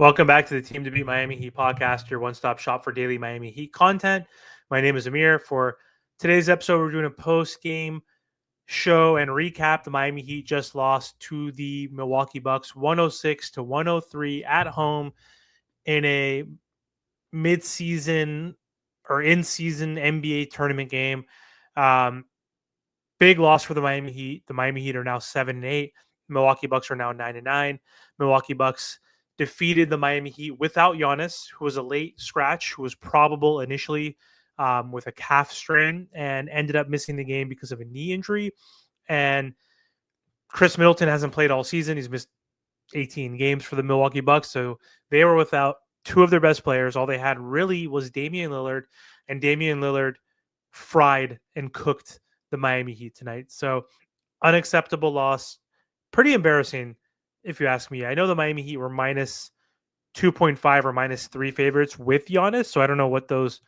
Welcome back to the Team to Beat Miami Heat podcast, your one-stop shop for daily Miami Heat content. My name is Amir. For today's episode, we're doing a post-game show and recap. The Miami Heat just lost to the Milwaukee Bucks 106-103 at home in a mid-season or in-season NBA tournament game. Big loss for the Miami Heat. The Miami Heat are now 7-8. Milwaukee Bucks are now 9-9. Milwaukee Bucks defeated the Miami Heat without Giannis, who was a late scratch, who was probable initially with a calf strain and ended up missing the game because of a knee injury. And Chris Middleton hasn't played all season. He's missed 18 games for the Milwaukee Bucks. So they were without two of their best players. All they had really was Damian Lillard, and Damian Lillard fried and cooked the Miami Heat tonight. So unacceptable loss. Pretty embarrassing, if you ask me. I know the Miami Heat were minus 2.5 or minus 3 favorites with Giannis, so I don't know what those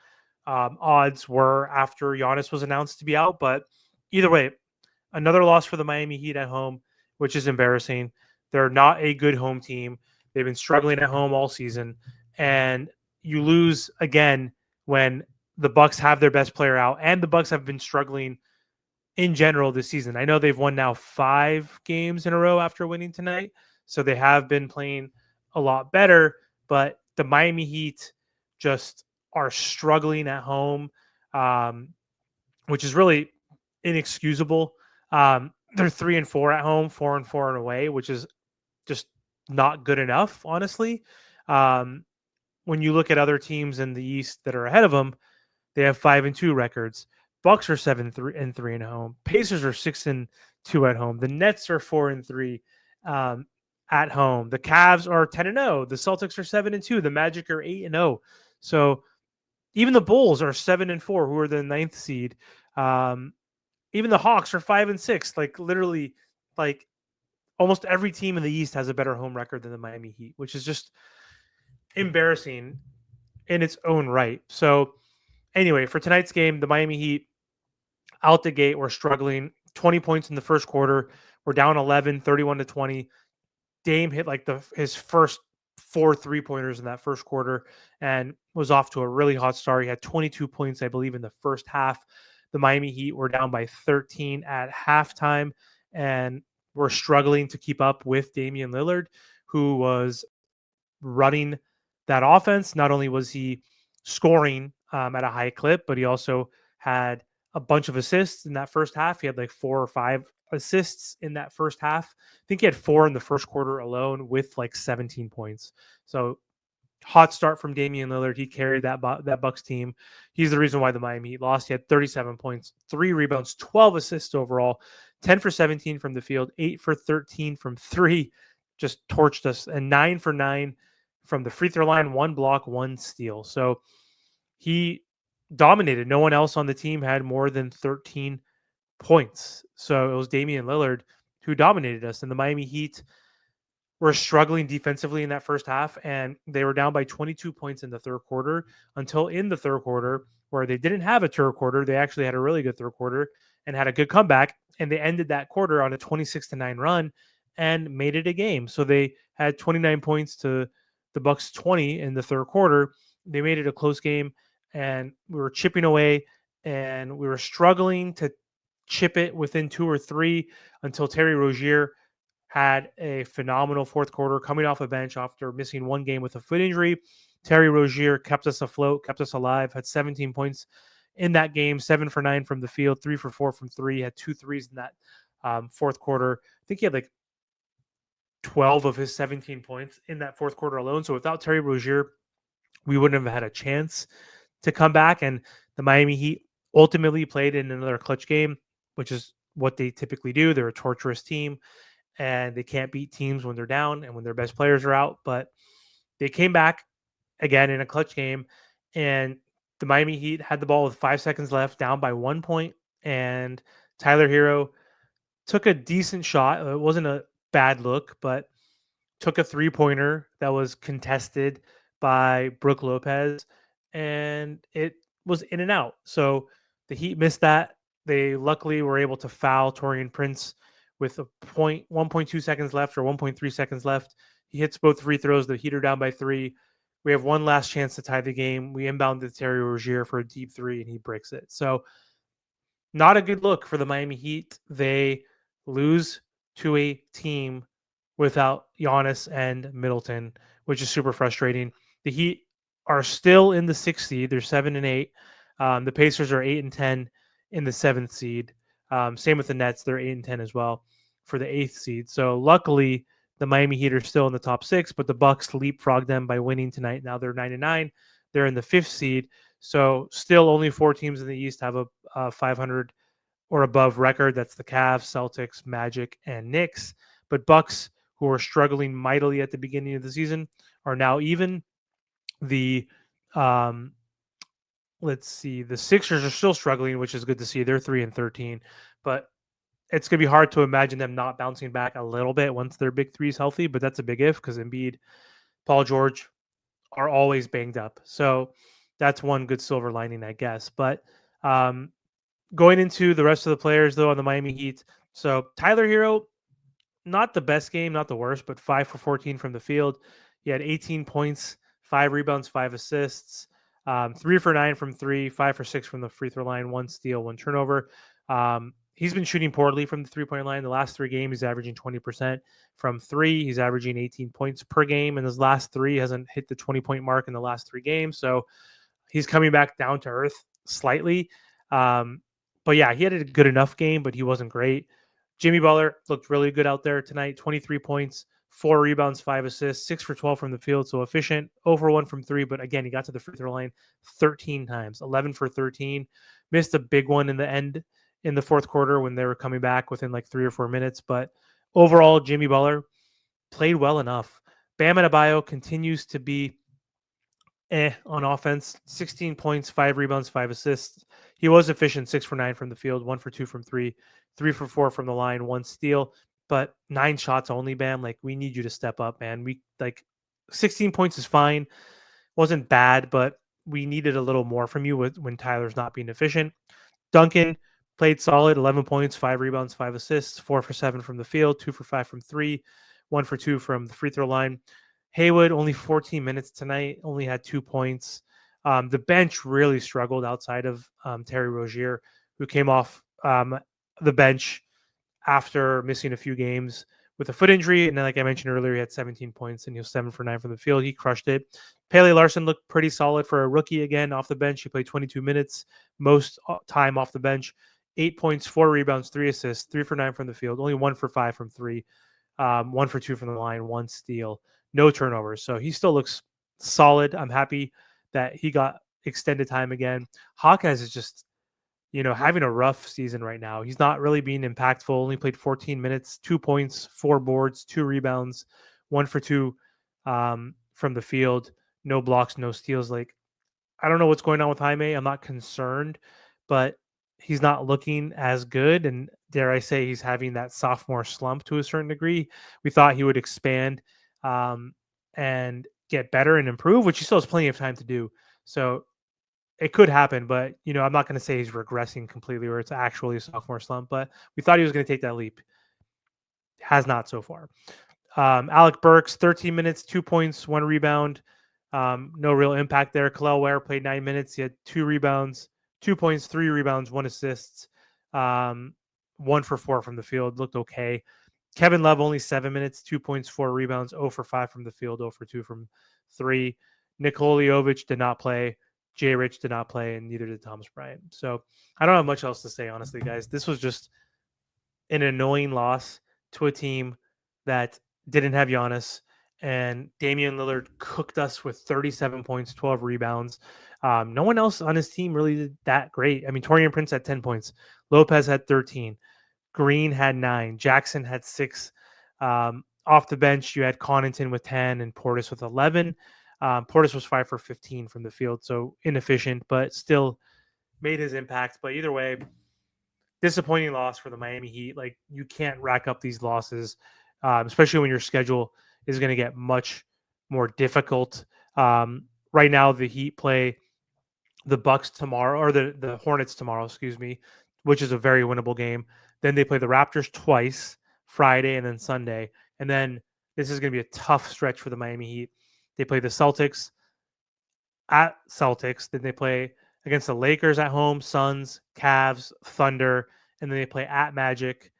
odds were after Giannis was announced to be out, but either way, another loss for the Miami Heat at home, which is embarrassing. They're not a good home team. They've been struggling at home all season, and you lose again when the Bucks have their best player out, and the Bucks have been struggling in general this season. I know they've won now 5 games in a row after winning tonight, so they have been playing a lot better, but the Miami Heat just are struggling at home, which is really inexcusable. They're 3-4 at home, 4-4 away, which is just not good enough, honestly. When you look at other teams in the East that are ahead of them, they have 5-2 records. Bucks are 7-3 at home. Pacers are 6-2 at home. The Nets are 4-3 at home. The Cavs are 10-0. The Celtics are 7-2. The Magic are 8-0. So even the Bulls are 7-4, who are the 9th seed. Even the Hawks are 5-6. Like literally, like almost every team in the East has a better home record than the Miami Heat, which is just embarrassing in its own right. So anyway, for tonight's game, the Miami Heat out the gate were struggling. 20 points in the first quarter. We're down 11, 31-20. Dame hit like his first 4 3-pointers in that first quarter and was off to a really hot start. He had 22 points, I believe, in the first half. The Miami Heat were down by 13 at halftime and were struggling to keep up with Damian Lillard, who was running that offense. Not only was he scoring at a high clip, but he also had a bunch of assists in that first half. He had like 4 or 5 assists in that first half. I think he had 4 in the first quarter alone with like 17 points. So hot start from Damian Lillard. He carried that Bucks team. He's the reason why the Miami Heat lost. He had 37 points, 3 rebounds, 12 assists overall, 10 for 17 from the field, 8 for 13 from 3. Just torched us, and 9 for 9 from the free throw line, 1 block, 1 steal. So he dominated. No one else on the team had more than 13 points. So it was Damian Lillard who dominated us. And the Miami Heat were struggling defensively in that first half, and they were down by 22 points in the third quarter until in the third quarter, where they didn't have a third quarter. They actually had a really good third quarter and had a good comeback, and they ended that quarter on a 26-9 run and made it a game. So they had 29 points to the Bucks 20 in the third quarter. They made it a close game, and we were chipping away, and we were struggling to chip it within 2 or 3 until Terry Rozier had a phenomenal fourth quarter coming off a bench after missing 1 game with a foot injury. Terry Rozier kept us afloat, kept us alive, had 17 points in that game, 7 for 9 from the field, 3 for 4 from 3, had 2 threes in that fourth quarter. I think he had like 12 of his 17 points in that fourth quarter alone. So without Terry Rozier, we wouldn't have had a chance to come back. And the Miami Heat ultimately played in another clutch game, which is what they typically do. They're a torturous team, and they can't beat teams when they're down and when their best players are out. But they came back again in a clutch game, and the Miami Heat had the ball with 5 seconds left, down by 1 point, and Tyler Hero took a decent shot. It wasn't a bad look, but took a 3-pointer that was contested by Brook Lopez, and it was in and out. So the Heat missed that. They luckily were able to foul Taurean Prince with 1.2 seconds left or 1.3 seconds left. He hits both free throws. The Heat are down by 3. We have one last chance to tie the game. We inbound to Terry Rozier for a deep 3, and he breaks it. So not a good look for the Miami Heat. They lose to a team without Giannis and Middleton, which is super frustrating. The Heat are still in the 6th seed. They're 7-8. The Pacers are 8-10 in the 7th seed. Same with the Nets. They're 8-10 as well for the 8th seed. So luckily, the Miami Heat are still in the top 6, but the Bucks leapfrogged them by winning tonight. Now they're 9-9. They're in the 5th seed. So still only 4 teams in the East have a 500 or above record. That's the Cavs, Celtics, Magic, and Knicks. But Bucks, who were struggling mightily at the beginning of the season, are now even. The um, let's see, the Sixers are still struggling, which is good to see. They're 3-13, but it's gonna be hard to imagine them not bouncing back a little bit once their big three is healthy. But that's a big if because Embiid, Paul George are always banged up. So that's one good silver lining, I guess. But going into the rest of the players, though, on the Miami Heat. So Tyler Hero, not the best game, not the worst, but 5 for 14 from the field. He had 18 points, 5 rebounds, 5 assists, 3 for 9 from 3, 5 for 6 from the free throw line, 1 steal, 1 turnover. He's been shooting poorly from the 3-point line. The last 3 games, he's averaging 20% from 3. He's averaging 18 points per game. And his last 3 hasn't hit the 20-point mark in the last 3 games. So he's coming back down to earth slightly. But yeah, he had a good enough game, but he wasn't great. Jimmy Butler looked really good out there tonight. 23 points, 4 rebounds, 5 assists, 6 for 12 from the field. So efficient, over 1 from 3. But again, he got to the free throw line 13 times, 11 for 13. Missed a big one in the end in the fourth quarter when they were coming back within like 3 or 4 minutes. But overall, Jimmy Butler played well enough. Bam Adebayo continues to be on offense. 16 points, 5 rebounds, 5 assists. He was efficient, 6 for 9 from the field, 1 for 2 from 3, 3 for 4 from the line, 1 steal, but 9 shots only, Bam. Like, we need you to step up, man. 16 points is fine. Wasn't bad, but we needed a little more from you when Tyler's not being efficient. Duncan played solid, 11 points, 5 rebounds, 5 assists, 4 for 7 from the field, 2 for 5 from 3, 1 for 2 from the free throw line. Haywood, only 14 minutes tonight, only had 2 points. The bench really struggled outside of Terry Rozier, who came off the bench after missing a few games with a foot injury. And then, like I mentioned earlier, he had 17 points and he was 7 for 9 from the field. He crushed it. Pele Larson looked pretty solid for a rookie again off the bench. He played 22 minutes, most time off the bench. 8 points, 4 rebounds, 3 assists, 3 for 9 from the field, only 1 for 5 from 3, 1 for 2 from the line, 1 steal, no turnovers. So he still looks solid. I'm happy that he got extended time again. Hawkins is just, having a rough season right now. He's not really being impactful. Only played 14 minutes, 2 points, 4 boards, 2 rebounds, 1 for 2 from the field, no blocks, no steals. Like, I don't know what's going on with Jaime. I'm not concerned, but he's not looking as good. And dare I say, he's having that sophomore slump to a certain degree. We thought he would expand and get better and improve, which he still has plenty of time to do. So it could happen, but I'm not going to say he's regressing completely or it's actually a sophomore slump, but we thought he was going to take that leap. Has not so far. Alec Burks, 13 minutes, 2 points, 1 rebound. No real impact there. Kel'el Ware played 9 minutes. He had 2 rebounds, 2 points, 3 rebounds, 1 assist, 1 for 4 from the field. Looked okay. Kevin Love only 7 minutes, 2 points, 4 rebounds, 0 for 5 from the field, 0 for 2 from 3. Nikola Jovic did not play. Jay Rich did not play, and neither did Thomas Bryant. So I don't have much else to say, honestly, guys. This was just an annoying loss to a team that didn't have Giannis, and Damian Lillard cooked us with 37 points, 12 rebounds. No one else on his team really did that great. I mean, Torian Prince had 10 points. Lopez had 13. Green had 9. Jackson had 6. Off the bench, you had Connaughton with 10 and Portis with 11. Portis was 5 for 15 from the field, so inefficient, but still made his impact. But either way, disappointing loss for the Miami Heat. Like, you can't rack up these losses, especially when your schedule is going to get much more difficult. Right now, the Heat play the Bucks tomorrow, or the Hornets tomorrow, excuse me, which is a very winnable game. Then they play the Raptors twice, Friday and then Sunday. And then This is going to be a tough stretch for the Miami Heat. They play the Celtics at Celtics, then they play against the Lakers at home, Suns, Cavs, Thunder, and then they play at Magic,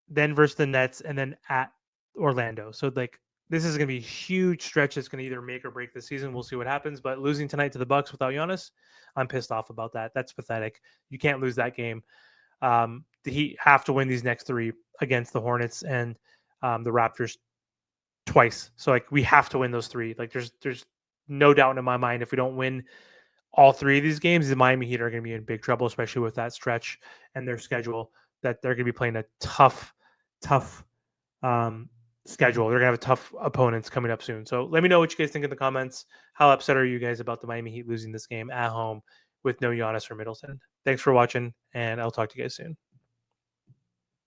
then versus the Nets, and then at Orlando. So like this is going to be a huge stretch that's going to either make or break the season. We'll see what happens. But losing tonight to the Bucks without Giannis, I'm pissed off about that. That's pathetic. You can't lose that game. The Heat have to win these next three against the Hornets and the Raptors twice. So like we have to win those three. Like there's no doubt in my mind if we don't win all three of these games, the Miami Heat are going to be in big trouble, especially with that stretch and their schedule. That they're going to be playing a tough schedule. They're going to have tough opponents coming up soon. So let me know what you guys think in the comments. How upset are you guys about the Miami Heat losing this game at home with no Giannis or Middleton? Thanks for watching, and I'll talk to you guys soon.